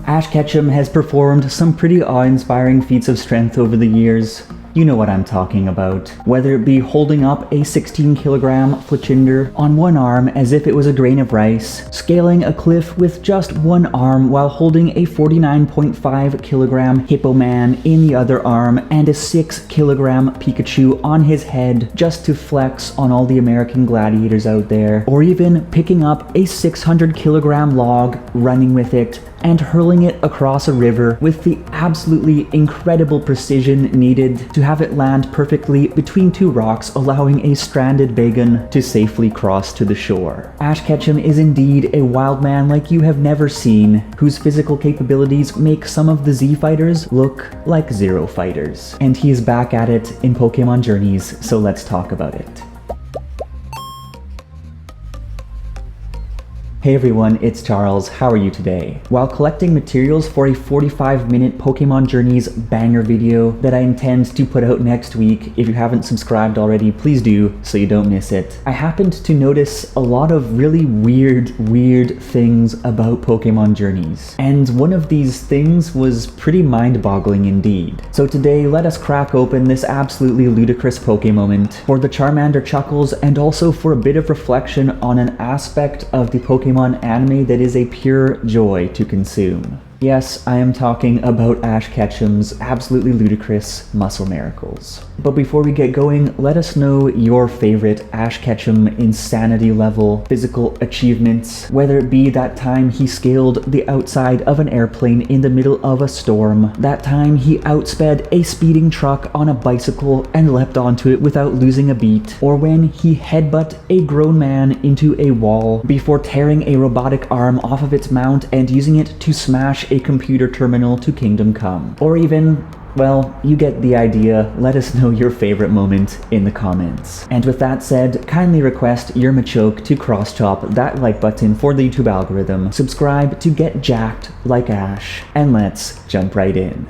Ash Ketchum has performed some pretty awe-inspiring feats of strength over the years. You know what I'm talking about. Whether it be holding up a 16-kilogram fletchinder on one arm as if it was a grain of rice, scaling a cliff with just one arm while holding a 49.5-kilogram Hippo Man in the other arm and a 6-kilogram Pikachu on his head just to flex on all the American gladiators out there, or even picking up a 600-kilogram log, running with it, and hurling it across a river with the absolutely incredible precision needed to have it land perfectly between two rocks, allowing a stranded Bagon to safely cross to the shore. Ash Ketchum is indeed a wild man like you have never seen, whose physical capabilities make some of the Z fighters look like Zero fighters. And he is back at it in Pokémon Journeys, so let's talk about it. Hey everyone, it's Charles. How are you today? While collecting materials for a 45-minute Pokémon Journeys banger video that I intend to put out next week, if you haven't subscribed already, please do so you don't miss it, I happened to notice a lot of really weird things about Pokémon Journeys. And one of these things was pretty mind-boggling indeed. So today, let us crack open this absolutely ludicrous Pokémoment for the Charmander chuckles and also for a bit of reflection on an aspect of the Pokémon anime that is a pure joy to consume. Yes, I am talking about Ash Ketchum's absolutely ludicrous muscle miracles. But before we get going, let us know your favorite Ash Ketchum insanity level physical achievements, whether it be that time he scaled the outside of an airplane in the middle of a storm, that time he outsped a speeding truck on a bicycle and leapt onto it without losing a beat, or when he headbutt a grown man into a wall before tearing a robotic arm off of its mount and using it to smash a computer terminal to Kingdom Come. Or even, well, you get the idea. Let us know your favorite moment in the comments. And with that said, kindly request your Machoke to cross-chop that like button for the YouTube algorithm, subscribe to get jacked like Ash, and let's jump right in.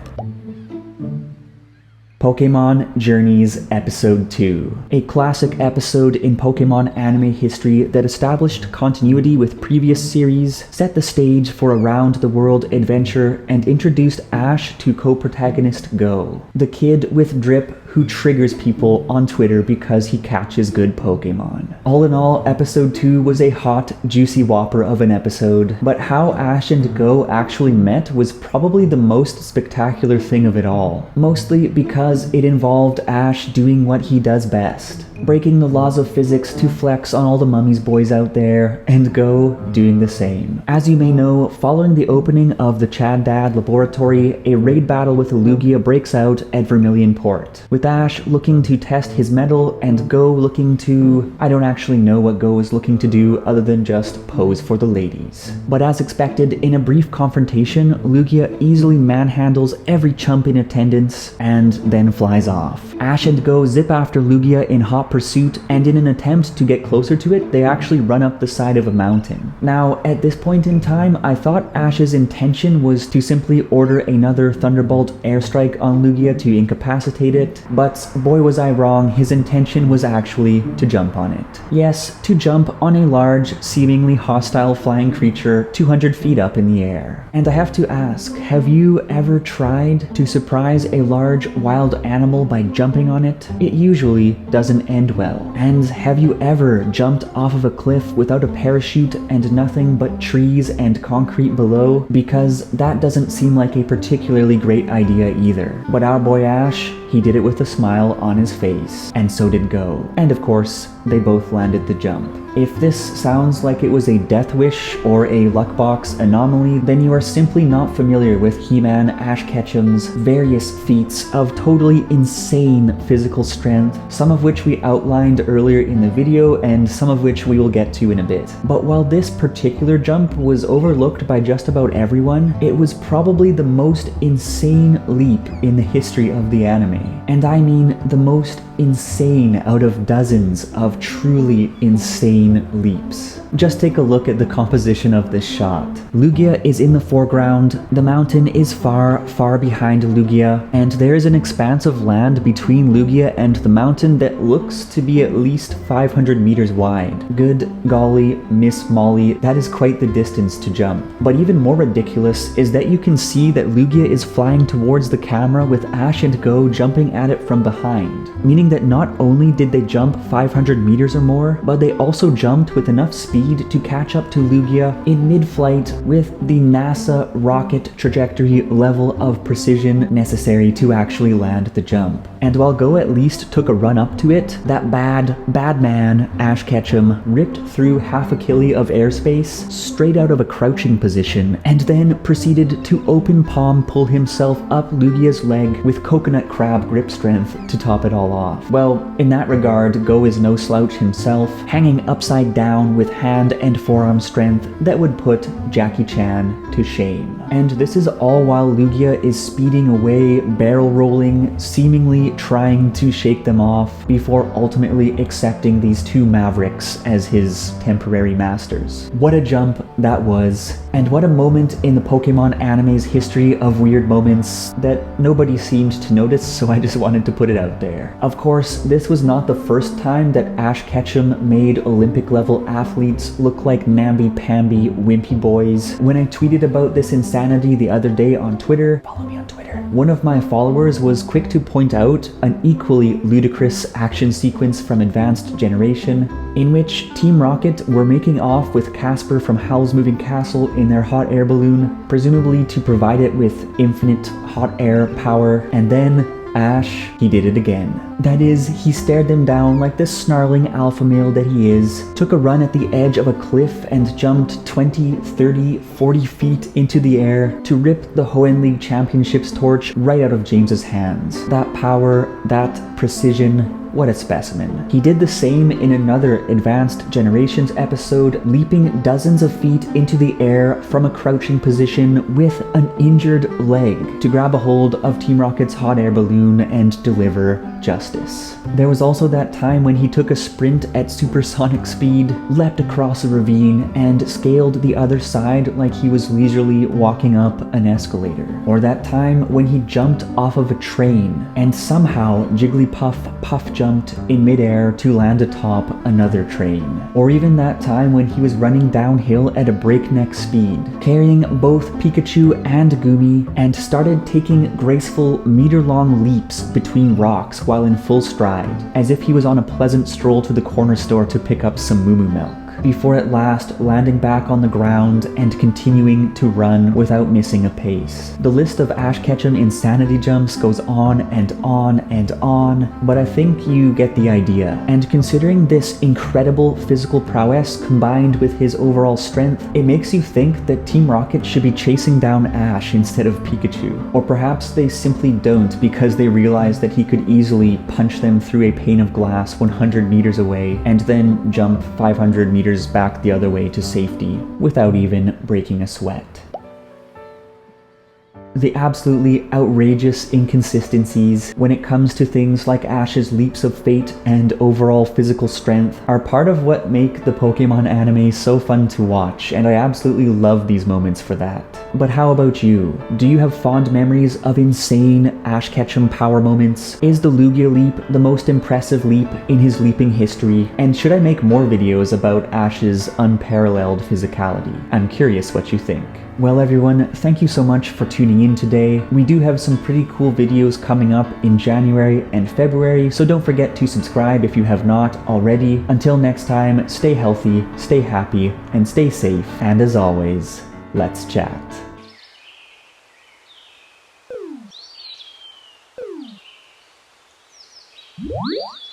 Pokémon Journeys Episode 2, a classic episode in Pokémon anime history that established continuity with previous series, set the stage for a round-the-world adventure, and introduced Ash to co-protagonist Go, the kid with drip who triggers people on Twitter because he catches good Pokémon. All in all, Episode 2 was a hot, juicy whopper of an episode, but how Ash and Go actually met was probably the most spectacular thing of it all, mostly because it involved Ash doing what he does best, breaking the laws of physics to flex on all the Mummy's boys out there, and Go doing the same. As you may know, following the opening of the Chad Dad laboratory, a raid battle with a Lugia breaks out at Vermilion Port, with Ash looking to test his mettle and Go looking to... I don't actually know what Go is looking to do other than just pose for the ladies. But as expected, in a brief confrontation, Lugia easily manhandles every chump in attendance and then flies off. Ash and Go zip after Lugia in hot pursuit, and in an attempt to get closer to it, they actually run up the side of a mountain. Now, at this point in time, I thought Ash's intention was to simply order another Thunderbolt airstrike on Lugia to incapacitate it, but boy was I wrong, his intention was actually to jump on it. Yes, to jump on a large, seemingly hostile flying creature 200 feet up in the air. And I have to ask, have you ever tried to surprise a large, wild animal by jumping on it? It usually doesn't end well. And have you ever jumped off of a cliff without a parachute and nothing but trees and concrete below? Because that doesn't seem like a particularly great idea either. But our boy Ash, he did it with a smile on his face, and so did Go. And of course, they both landed the jump. If this sounds like it was a death wish or a luck box anomaly, then you are simply not familiar with He-Man Ash Ketchum's various feats of totally insane physical strength, some of which we outlined earlier in the video and some of which we will get to in a bit. But while this particular jump was overlooked by just about everyone, it was probably the most insane leap in the history of the anime. And I mean the most insane out of dozens of truly insane insane leaps. Just take a look at the composition of this shot. Lugia is in the foreground, the mountain is far, far behind Lugia, and there is an expanse of land between Lugia and the mountain that looks to be at least 500 meters wide. Good golly, Miss Molly, that is quite the distance to jump. But even more ridiculous is that you can see that Lugia is flying towards the camera with Ash and Go jumping at it from behind, meaning that not only did they jump 500 meters or more, but they also jumped with enough speed to catch up to Lugia in mid-flight with the NASA rocket trajectory level of precision necessary to actually land the jump. And while Go at least took a run up to it, that bad man, Ash Ketchum, ripped through half a killie of airspace straight out of a crouching position, and then proceeded to open palm pull himself up Lugia's leg with coconut crab grip strength to top it all off. Well, in that regard, Go is no slouch himself, hanging upside down with hand and forearm strength that would put Jackie Chan to shame. And this is all while Lugia is speeding away, barrel rolling, seemingly trying to shake them off, before ultimately accepting these two mavericks as his temporary masters. What a jump that was, and what a moment in the Pokemon anime's history of weird moments that nobody seemed to notice, so I just wanted to put it out there. Of course, this was not the first time that Ash Ketchum made Olympic-level athletes look like namby-pamby wimpy boys. When I tweeted about this insanity the other day on Twitter, follow me on Twitter, one of my followers was quick to point out an equally ludicrous action sequence from Advanced Generation, in which Team Rocket were making off with Casper from Howl's Moving Castle in their hot air balloon, presumably to provide it with infinite hot air power, and then Ash, he did it again. That is, he stared them down like the snarling alpha male that he is, took a run at the edge of a cliff and jumped 20, 30, 40 feet into the air to rip the Hoenn League Championships torch right out of James's hands. That power, that precision, what a specimen. He did the same in another Advanced Generations episode, leaping dozens of feet into the air from a crouching position with an injured leg to grab a hold of Team Rocket's hot air balloon and deliver justice. There was also that time when he took a sprint at supersonic speed, leapt across a ravine, and scaled the other side like he was leisurely walking up an escalator. Or that time when he jumped off of a train and somehow Jigglypuff puff jumped in midair to land atop another train. Or even that time when he was running downhill at a breakneck speed, carrying both Pikachu and Gumi, and started taking graceful meter-long leaps between rocks while in full stride, as if he was on a pleasant stroll to the corner store to pick up some Moo Moo milk, before at last landing back on the ground and continuing to run without missing a pace. The list of Ash Ketchum insanity jumps goes on and on and on, but I think you get the idea. And considering this incredible physical prowess combined with his overall strength, it makes you think that Team Rocket should be chasing down Ash instead of Pikachu. Or perhaps they simply don't because they realize that he could easily punch them through a pane of glass 100 meters away and then jump 500 meters back the other way to safety without even breaking a sweat. The absolutely outrageous inconsistencies when it comes to things like Ash's leaps of fate and overall physical strength are part of what make the Pokemon anime so fun to watch, and I absolutely love these moments for that. But how about you? Do you have fond memories of insane Ash Ketchum power moments? Is the Lugia leap the most impressive leap in his leaping history? And should I make more videos about Ash's unparalleled physicality? I'm curious what you think. Well everyone, thank you so much for tuning in today. We do have some pretty cool videos coming up in January and February, so don't forget to subscribe if you have not already. Until next time, stay healthy, stay happy, and stay safe. And as always, let's chat. What?